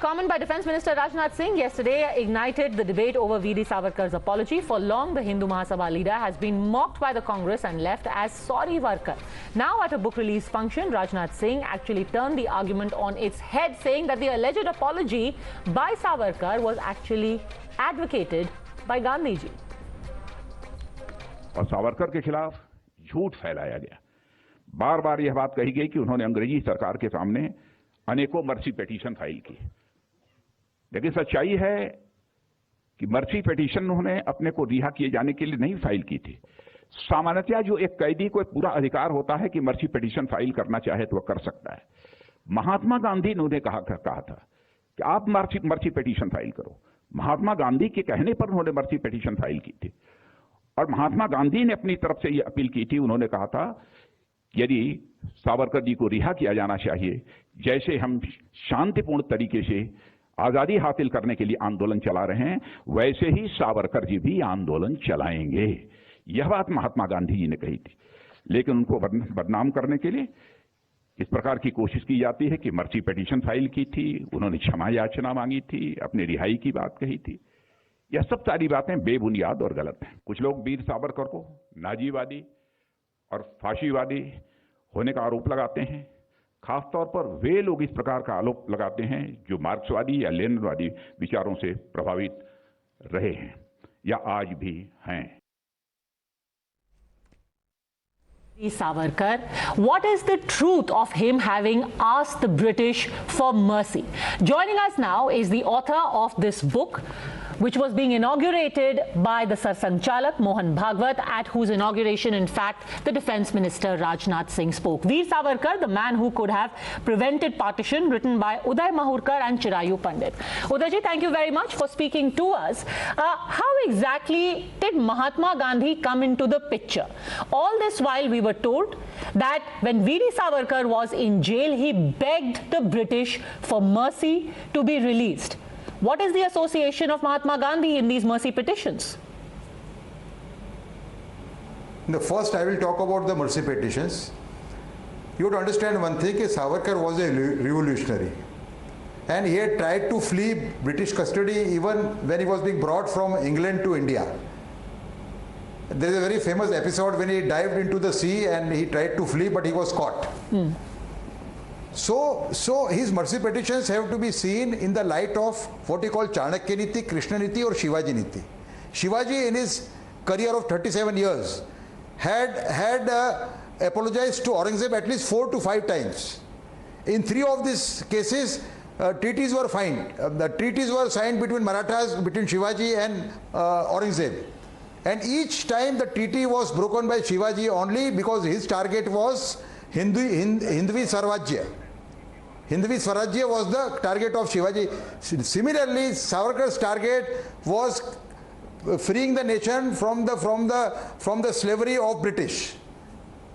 comment by Defence Minister Rajnath Singh yesterday ignited the debate over V.D. Savarkar's apology. For long, the Hindu Mahasabha leader has been mocked by the Congress and left as sorry Varkar. Now, at a book release function, Rajnath Singh actually turned the argument on its head, saying that the alleged apology by Savarkar was actually advocated by Gandhi ji. और सावरकर के खिलाफ झूठ फैलाया गया। बार बार यह बात कही गई कि उन्होंने अंग्रेजी सरकार के सामने अनेकों मर्सी पिटीशन फाइल की, लेकिन सच्चाई है कि मर्सी पिटीशन उन्होंने अपने को रिहा किए जाने के लिए नहीं फाइल की थी। सामान्यतः जो एक कैदी को एक पूरा अधिकार होता है कि मर्सी पिटीशन फाइल करना चाहे तो वह कर सकता है। महात्मा गांधी ने उन्हें कहा था कि आप मर्सी पिटीशन फाइल करो। महात्मा गांधी के कहने पर उन्होंने मर्सी पिटीशन फाइल की थी और महात्मा गांधी ने अपनी तरफ से यह अपील की थी। उन्होंने कहा था यदि सावरकर जी को रिहा किया जाना चाहिए, जैसे हम शांतिपूर्ण तरीके से आजादी हासिल करने के लिए आंदोलन चला रहे हैं, वैसे ही सावरकर जी भी आंदोलन चलाएंगे। यह बात महात्मा गांधी जी ने कही थी, लेकिन उनको बदनाम करने के लिए इस प्रकार की कोशिश की जाती है कि मर्सी पिटीशन फाइल की थी, उन्होंने क्षमा याचना मांगी थी, अपनी रिहाई की बात कही थी। यह सब सारी बातें बेबुनियाद और गलत हैं। कुछ लोग वीर सावरकर को नाजीवादी और फाशीवादी होने का आरोप लगाते हैं। खासतौर पर वे लोग इस प्रकार का आरोप लगाते हैं जो मार्क्सवादी या लेनिनवादी विचारों से प्रभावित रहे हैं या आज भी हैं। Savarkar, what is the truth of him having asked the British for mercy? Joining us now is the author of this book, which was being inaugurated by the Sarsang Chalak, Mohan Bhagwat, at whose inauguration, in fact, the Defence Minister Rajnath Singh spoke. Veer Savarkar, the man who could have prevented partition, written by Uday Mahurkar and Chirayu Pandit. Udayji, thank you very much for speaking to us. How exactly did Mahatma Gandhi come into the picture? All this while we were told that when V.D. Savarkar was in jail, he begged the British for mercy to be released. What is the association of Mahatma Gandhi in these mercy petitions? First, I will talk about the mercy petitions. You have to understand one thing, Savarkar was a revolutionary. And he had tried to flee British custody even when he was being brought from England to India. There is a very famous episode when he dived into the sea and he tried to flee, but he was caught. So his mercy petitions have to be seen in the light of what he called Chanakya Niti, Krishna Niti or Shivaji Niti. Shivaji in his career of 37 years had apologized to Aurangzeb at least 4 to 5 times. In 3 of these cases, treaties were signed. The treaties were signed between Marathas, between Shivaji and Aurangzeb. And each time the treaty was broken by Shivaji only because his target was Hindvi Swarajya. Hindvi Swarajya was the target of Shivaji. Similarly, Savarkar's target was freeing the nation from the slavery of British.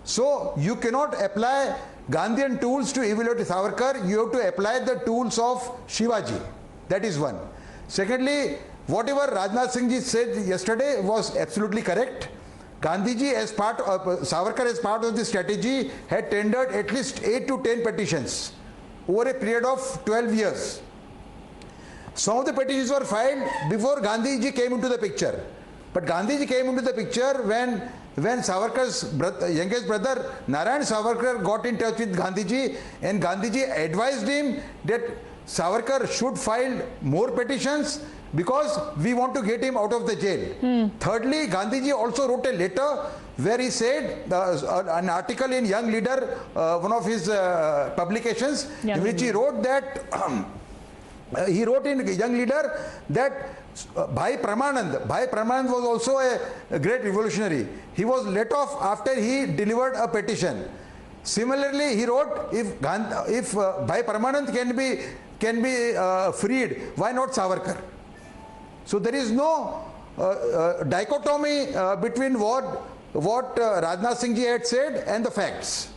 So you cannot apply Gandhian tools to evaluate Savarkar. You have to apply the tools of Shivaji. That is one. Secondly, whatever Rajnath Singh ji said yesterday was absolutely correct. Gandhiji, as part of Savarkar, as part of the strategy, had tendered at least 8 to 10 petitions over a period of 12 years. Some of the petitions were filed before Gandhiji came into the picture. But Gandhiji came into the picture when Savarkar's youngest brother Narayan Savarkar got in touch with Gandhiji, and Gandhiji advised him that Savarkar should file more petitions because we want to get him out of the jail. Thirdly, Gandhiji also wrote a letter where he said, an article in Young Leader, one of his publications, in which he wrote that, he wrote in Young Leader that Bhai Pramanand was also a great revolutionary. He was let off after he delivered a petition. Similarly, he wrote, if Bhai Pramanand can be freed, why not Savarkar? So there is no dichotomy between what Rajnath Singh ji had said and the facts.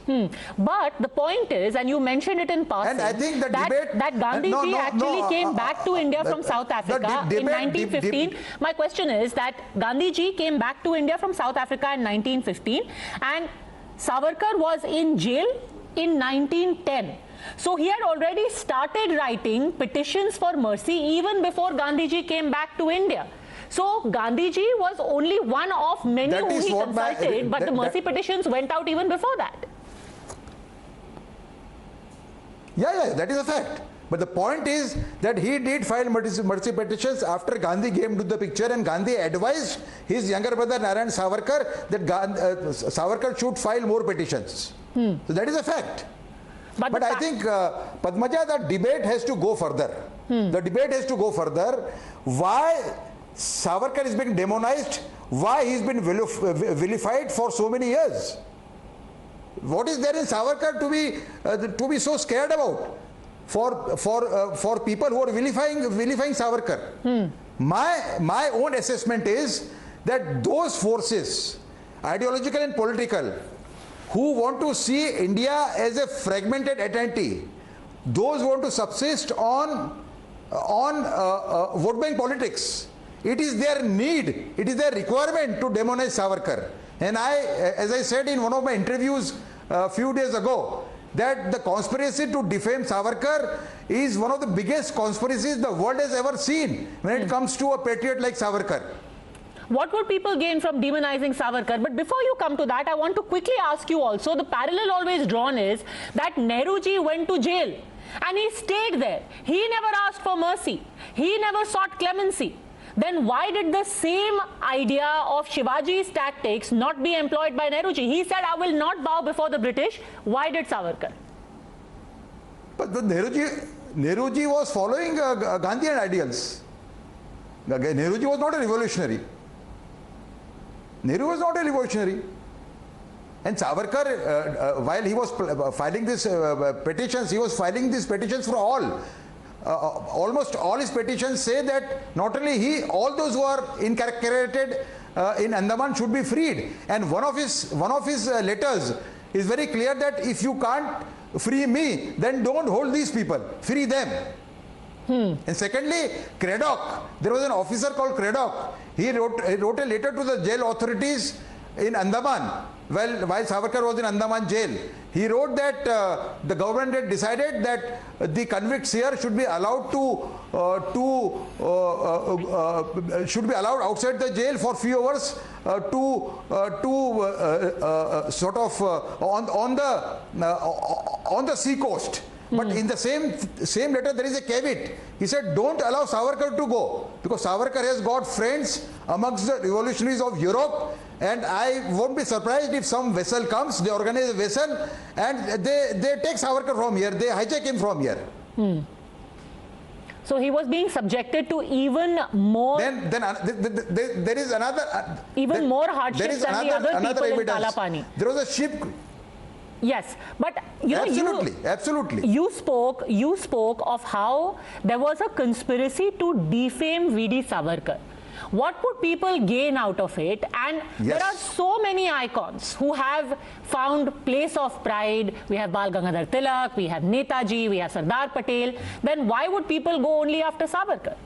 But the point is, and you mentioned it in passing, and I think the debate, that Gandhi ji actually came back to India from South Africa in 1915. My question is that Gandhi ji came back to India from South Africa in 1915 and Savarkar was in jail in 1910. So he had already started writing petitions for mercy even before Gandhiji came back to India. So Gandhiji was only one of many That who is he what consulted, but the mercy petitions went out even before that. Yeah, that is a fact. But the point is that he did file mercy petitions after Gandhi came to the picture, and Gandhi advised his younger brother Narayan Savarkar that Savarkar should file more petitions. So that is a fact. But I think, Padmaja, the debate has to go further. The debate has to go further. Why Savarkar is being demonized? Why he's been vilified for so many years? What is there in Savarkar to be so scared about? For people who are vilifying Savarkar. My own assessment is that those forces, ideological and political, who want to see India as a fragmented entity, those who want to subsist on vote bank politics, it is their need, it is their requirement to demonize Savarkar. And as I said in one of my interviews a few days ago, that the conspiracy to defame Savarkar is one of the biggest conspiracies the world has ever seen when it comes to a patriot like Savarkar. What would people gain from demonizing Savarkar? But before you come to that, I want to quickly ask you also, the parallel always drawn is that Nehruji went to jail and he stayed there. He never asked for mercy. He never sought clemency. Then why did the same idea of Shivaji's tactics not be employed by Nehruji? He said, I will not bow before the British. Why did Savarkar? But the Nehruji was following Gandhian ideals. Nehruji was not a revolutionary. Nehru was not a revolutionary. And Savarkar, while he was filing these petitions, he was filing these petitions for all. Almost all his petitions say that not only he, all those who are incarcerated in Andaman should be freed. And one of his letters is very clear that if you can't free me, then don't hold these people, free them. And secondly, Cradock, there was an officer called Cradock. He wrote a letter to the jail authorities in Andaman. While Savarkar was in Andaman jail, he wrote that the government had decided that the convicts here should be allowed should be allowed outside the jail for few hours sort of on the sea coast. But in the same letter there is a caveat. He said, don't allow Savarkar to go, because Savarkar has got friends amongst the revolutionaries of Europe, and I won't be surprised if some vessel comes, they organize a vessel and they take Savarkar from here, they hijack him from here. So he was being subjected to even more. Then there is another even more hardships than the other people in Kalapani. There was a ship. Yes, but you know, absolutely. You spoke of how there was a conspiracy to defame V.D. Savarkar. What would people gain out of it? And there are so many icons who have found place of pride. We have Bal Gangadhar Tilak, we have Netaji, we have Sardar Patel. Then why would people go only after Savarkar?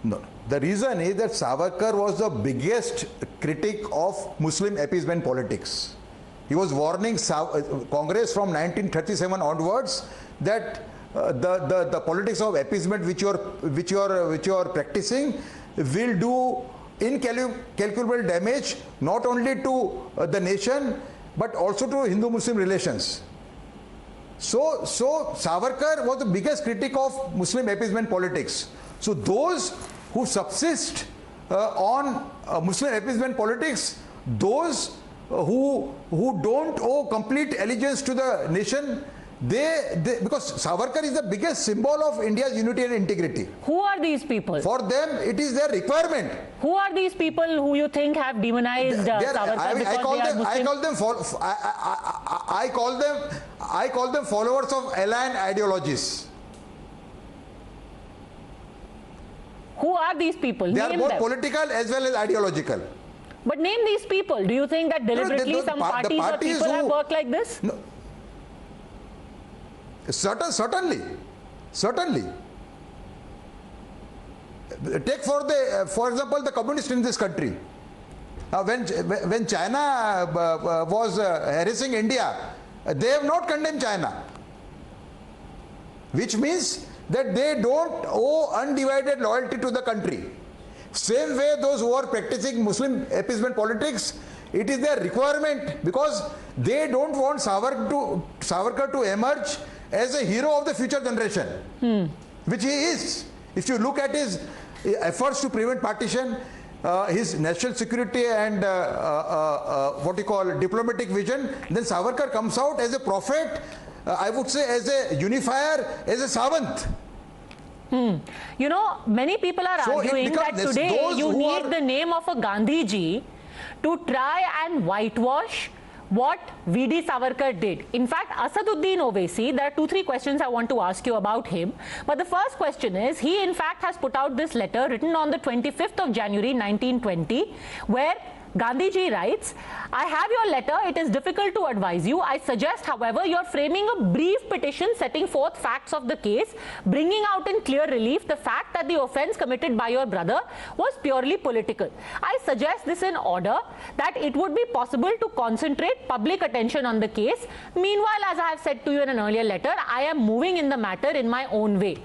No. The reason is that Savarkar was the biggest critic of Muslim appeasement politics. He was warning Congress from 1937 onwards that the politics of appeasement which you are practicing will do incalculable damage not only to the nation but also to Hindu-Muslim relations. So Savarkar was the biggest critic of Muslim appeasement politics. So those who subsist on Muslim appeasement politics, those who don't owe complete allegiance to the nation, because Savarkar is the biggest symbol of India's unity and integrity. Who are these people? For them, it is their requirement. Who are these people who you think have demonized Savarkar because they are Muslim? I call them followers of aligned ideologies. Who are these people? They are both them. political as well as ideological. But name these people. Do you think that deliberately some parties or people have worked like this? No. Certainly. Take for example the communists in this country. When China was harassing India, They have not condemned China, which means that they don't owe undivided loyalty to the country. Same way those who are practicing Muslim appeasement politics, it is their requirement because they don't want Savarkar to emerge as a hero of the future generation, which he is. If you look at his efforts to prevent partition, his national security and diplomatic vision, then Savarkar comes out as a prophet, I would say as a unifier, as a Savant. You know, many people are arguing that today you need the name of a Gandhiji to try and whitewash what V.D. Savarkar did. In fact, Asaduddin Owaisi, there are 2-3 questions I want to ask you about him. But the first question is, he in fact has put out this letter written on the 25th of January 1920, where Gandhiji writes, I have your letter. It is difficult to advise you. I suggest, however, you are framing a brief petition setting forth facts of the case, bringing out in clear relief the fact that the offence committed by your brother was purely political. I suggest this in order that it would be possible to concentrate public attention on the case. Meanwhile, as I have said to you in an earlier letter, I am moving in the matter in my own way.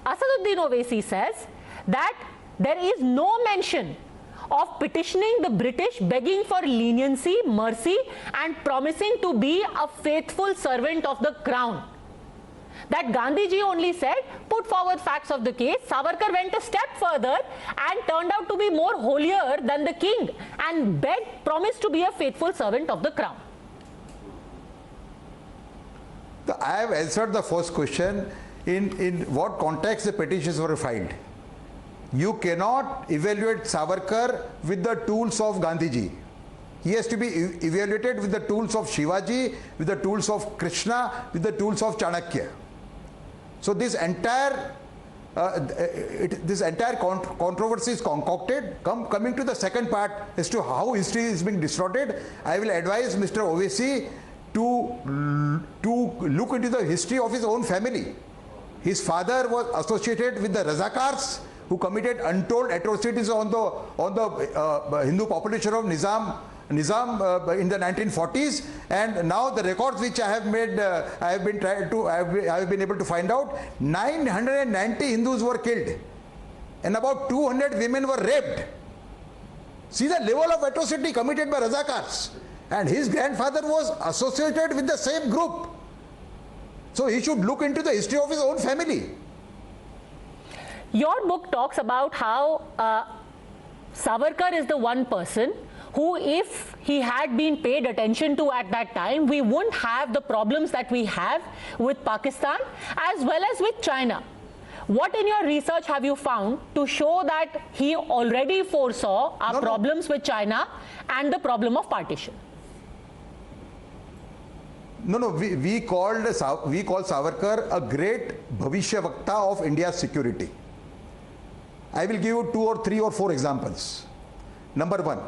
Asaduddin Owaisi says that there is no mention of petitioning the British, begging for leniency, mercy, and promising to be a faithful servant of the crown. That Gandhiji only said, put forward facts of the case. Savarkar went a step further and turned out to be more holier than the king and promised to be a faithful servant of the crown. I have answered the first question in what context the petitions were filed. You cannot evaluate Savarkar with the tools of Gandhiji. He has to be evaluated with the tools of Shivaji, with the tools of Krishna, with the tools of Chanakya. So this entire controversy is concocted. Coming to the second part as to how history is being distorted, I will advise Mr. Owaisi to look into the history of his own family. His father was associated with the Razakars, who committed untold atrocities on the Hindu population of Nizam in the 1940s, and now the records which I have made, I have been able to find out, 990 Hindus were killed, and about 200 women were raped. See the level of atrocity committed by Razakars, and his grandfather was associated with the same group. So he should look into the history of his own family. Your book talks about how Savarkar is the one person who, if he had been paid attention to at that time, we wouldn't have the problems that we have with Pakistan as well as with China. What in your research have you found to show that he already foresaw our problems with China and the problem of partition? We call Savarkar a great Bhavishya Vakta of India's security. I will give you 2 or 3 or 4 examples. Number 1,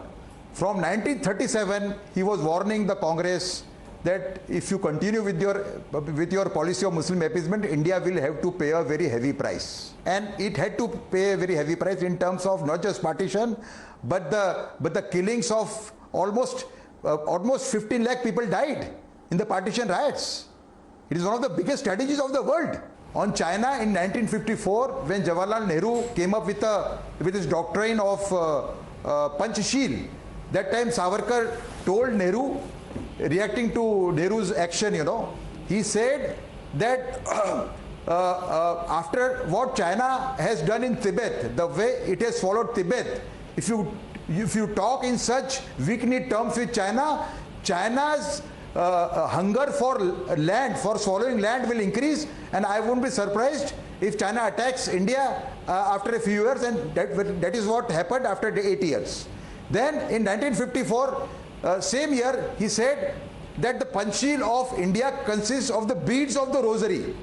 from 1937, he was warning the Congress that if you continue with your policy of Muslim appeasement, India will have to pay a very heavy price. And it had to pay a very heavy price in terms of not just partition, but the killings of almost 15 lakh people died in the partition riots. It is one of the biggest strategies of the world. On China in 1954, when Jawaharlal Nehru came up with his doctrine of Panchsheel, that time Savarkar told Nehru, reacting to Nehru's action, he said that after what China has done in Tibet, the way it has followed Tibet, if you talk in such weak-kneed terms with China, China's hunger for land, for swallowing land will increase, and I won't be surprised if China attacks India after a few years, and that is what happened after 8 years. Then in 1954, same year, he said that the Panchsheel of India consists of the beads of the rosary,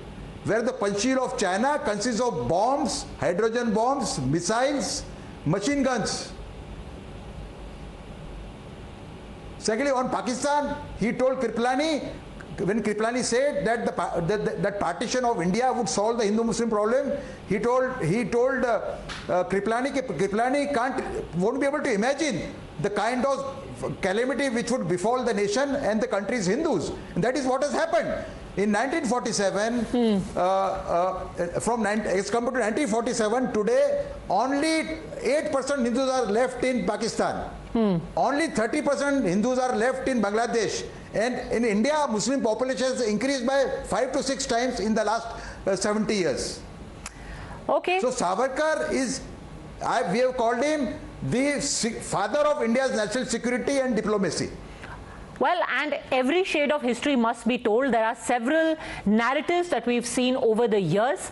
where the Panchsheel of China consists of bombs, hydrogen bombs, missiles, machine guns. Secondly, on Pakistan, he told Kripalani, when Kripalani said that that partition of India would solve the Hindu-Muslim problem, he told Kripalani won't be able to imagine the kind of calamity which would befall the nation and the country's Hindus. And that is what has happened. In 1947, as compared to 1947, today only 8% Hindus are left in Pakistan. Only 30% Hindus are left in Bangladesh. And in India, Muslim population has increased by 5 to 6 times in the last 70 years. Okay. So Savarkar is, we have called him the father of India's national security and diplomacy. Well, and every shade of history must be told. There are several narratives that we've seen over the years.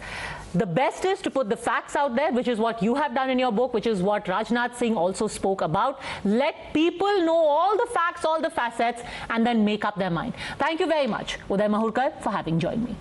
The best is to put the facts out there, which is what you have done in your book, which is what Rajnath Singh also spoke about. Let people know all the facts, all the facets, and then make up their mind. Thank you very much, Uday Mahurkar, for having joined me.